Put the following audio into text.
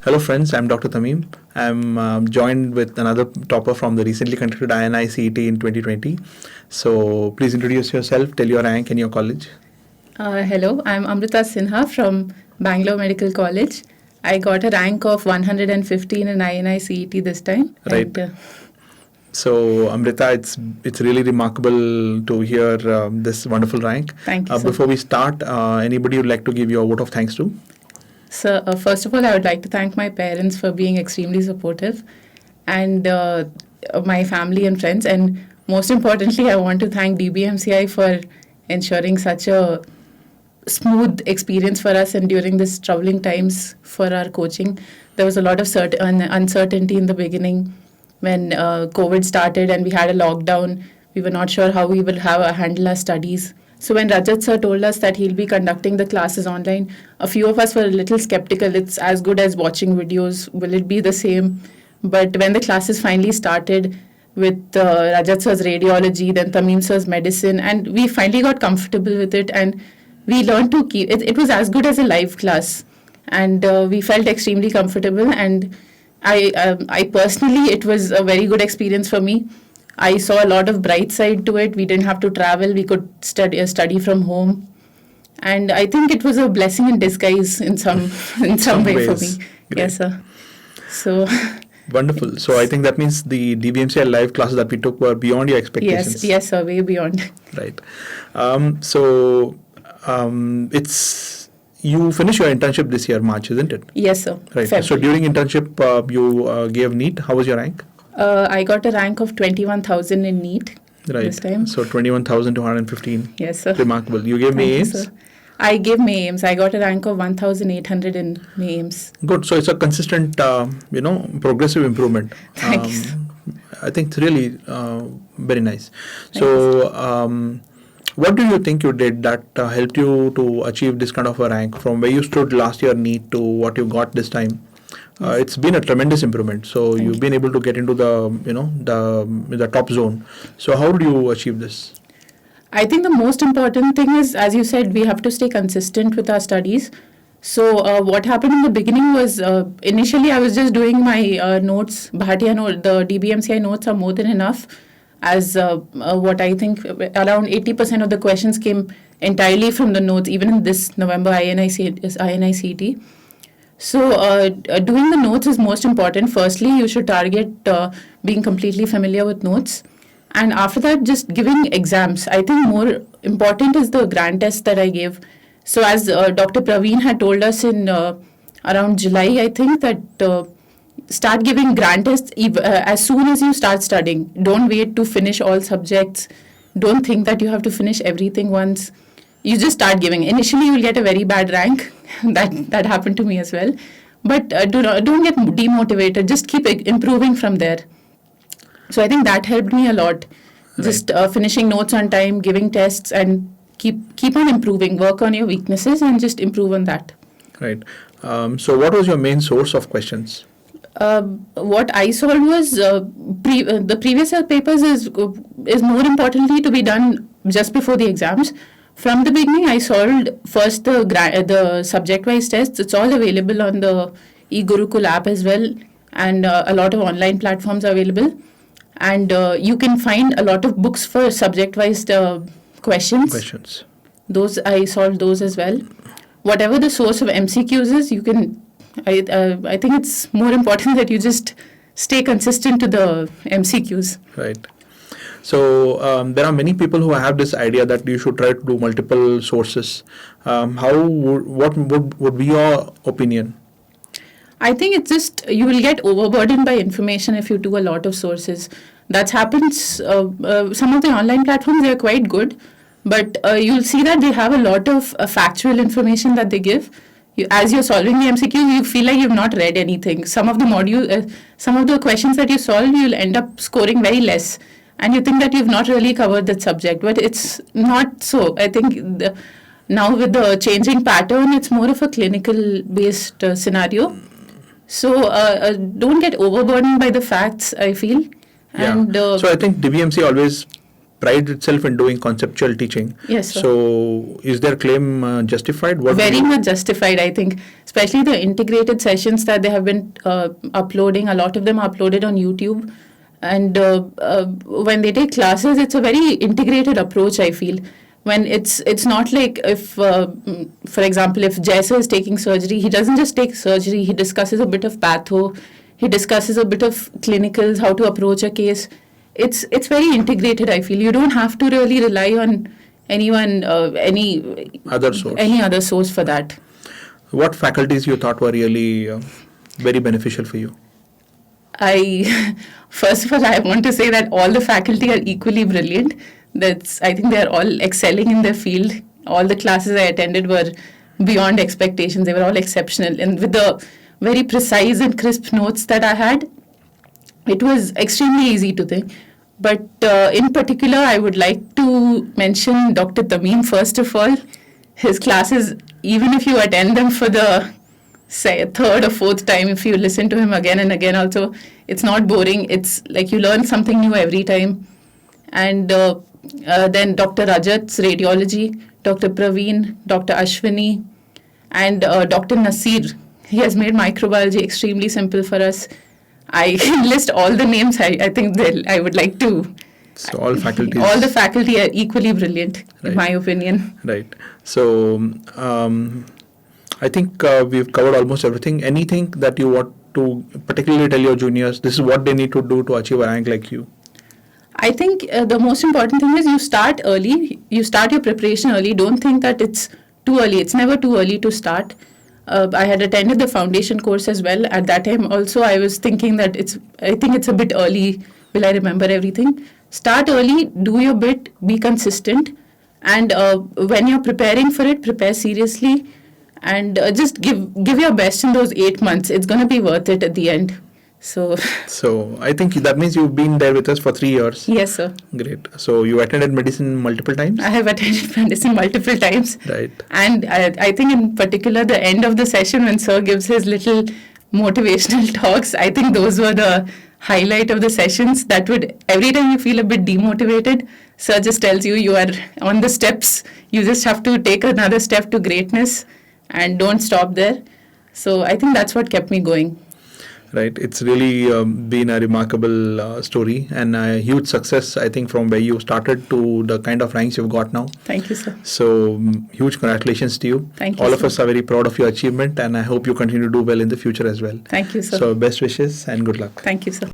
Hello, friends. I'm Dr. Tamim. I'm joined with another topper from the recently conducted INI CET in 2020. So, please introduce yourself, tell your rank and your college. Hello, I'm Amrita Sinha from Bangalore Medical College. I got a rank of 115 in INI CET this time. Right. So, Amrita, it's really remarkable to hear this wonderful rank. Thank you, sir. Before we start, anybody would like to give you a vote of thanks to? So, first of all, I would like to thank my parents for being extremely supportive, and my family and friends. And most importantly, I want to thank DBMCI for ensuring such a smooth experience for us, and during this troubling times for our coaching. There was a lot of uncertainty in the beginning when COVID started and we had a lockdown. We were not sure how we will handle our studies. So when Rajat sir told us that he'll be conducting the classes online, a few of us were a little skeptical. It's as good as watching videos. Will it be the same? But when the classes finally started with Rajat sir's radiology, then Tamim sir's medicine, and we finally got comfortable with it, and we learned to keep it. It was as good as a live class, and we felt extremely comfortable. And I personally, it was a very good experience for me. I saw a lot of bright side to it. We didn't have to travel. We could study from home, and I think it was a blessing in disguise in some way ways. for me. Great. Yes, sir. So. Wonderful. So I think that means the DBMCI live classes that we took were beyond your expectations. Yes, sir, way beyond. Right. It's you finish your internship this year, March, isn't it? Yes, sir. Right. February. So during internship, you gave NEET. How was your rank? I got a rank of 21,000 in NEET Right. this time. So 21,215. Yes, sir. Remarkable. You gave me Thank you, AIMS? sir. I gave May Ames. I got a rank of 1,800 in May Ames. Good. So it's a consistent, progressive improvement. Thank you, sir. I think it's really very nice. Thank you, What do you think you did that helped you to achieve this kind of a rank from where you stood last year NEET to what you got this time? It's been a tremendous improvement. So Thank you've you. been able to get into the top zone. So how did you achieve this? I think the most important thing is, as you said, we have to stay consistent with our studies. So what happened in the beginning was, initially I was just doing my notes. Bhatia note, the DBMCI notes are more than enough, as what I think around 80% of the questions came entirely from the notes, even in this November INI CET. So doing the notes is most important. Firstly, you should target being completely familiar with notes. And after that, just giving exams. I think more important is the grand test that I gave. So as Dr. Praveen had told us in around July, I think that start giving grand tests as soon as you start studying. Don't wait to finish all subjects. Don't think that you have to finish everything once. You just start giving. Initially, you'll get a very bad rank. that happened to me as well. But don't get demotivated. Just keep improving from there. So I think that helped me a lot. Right. Just finishing notes on time, giving tests, and keep on improving. Work on your weaknesses and just improve on that. Right. So what was your main source of questions? What I solved was the previous year papers is more importantly to be done just before the exams. From the beginning, I solved first the subject-wise tests. It's all available on the eGurukul app as well, and a lot of online platforms are available. And you can find a lot of books for subject-wise questions. Those I solved those as well. Whatever the source of MCQs is, you can. I think it's more important that you just stay consistent to the MCQs. Right. So there are many people who have this idea that you should try to do multiple sources. What would be your opinion? I think it's just you will get overburdened by information if you do a lot of sources. That happens. Some of the online platforms, they are quite good, but you'll see that they have a lot of factual information that they give. As you're solving the MCQ, you feel like you've not read anything. Some of the questions that you solve, you'll end up scoring very less, and you think that you've not really covered that subject, but it's not so. I think now with the changing pattern, it's more of a clinical-based scenario. So don't get overburdened by the facts, I feel. Yeah. And So I think DBMC always prides itself in doing conceptual teaching. Yes, sir. So, is their claim justified? What Very much justified, I think. Especially the integrated sessions that they have been uploading. A lot of them are uploaded on YouTube. And when they take classes, it's a very integrated approach, I feel. When it's not like if, for example, if Jaisa is taking surgery, he doesn't just take surgery, he discusses a bit of patho, he discusses a bit of clinicals, how to approach a case. It's very integrated, I feel. You don't have to really rely on anyone, any other source for that. What faculties you thought were really very beneficial for you? First of all, I want to say that all the faculty are equally brilliant. I think they are all excelling in their field. All the classes I attended were beyond expectations. They were all exceptional. And with the very precise and crisp notes that I had, it was extremely easy to think. But in particular, I would like to mention Dr. Tamim first of all. His classes, even if you attend them for the third or fourth time, if you listen to him again and again also, it's not boring. It's like you learn something new every time. And then Dr. Rajat's radiology, Dr. Praveen, Dr. Ashwini, and Dr. Nasir. He has made microbiology extremely simple for us. I list all the names. I think I would like to. So all faculties. All the faculty are equally brilliant, right. in my opinion. Right. So I think we've covered almost everything. Anything that you want to particularly tell your juniors, this is what they need to do to achieve a rank like you? I think the most important thing is you start early. You start your preparation early. Don't think that it's too early. It's never too early to start. I had attended the foundation course as well. At that time also, I was thinking that I think it's a bit early. Will I remember everything? Start early, do your bit, be consistent. And when you're preparing for it, prepare seriously. And just give your best in those 8 months. It's going to be worth it at the end. So I think that means you've been there with us for 3 years. Yes, sir. Great. So you attended medicine multiple times? I have attended medicine multiple times. Right. And I think in particular the end of the session when sir gives his little motivational talks, I think those were the highlight of the sessions. That would, every time you feel a bit demotivated, sir just tells you are on the steps. You just have to take another step to greatness and don't stop there. So I think that's what kept me going. Right. It's really been a remarkable story and a huge success, I think, from where you started to the kind of ranks you've got now. Thank you, sir. So huge congratulations to you. Thank you, All sir. of us are very proud of your achievement and I hope you continue to do well in the future as well. Thank you, sir. So best wishes and good luck. Thank you, sir.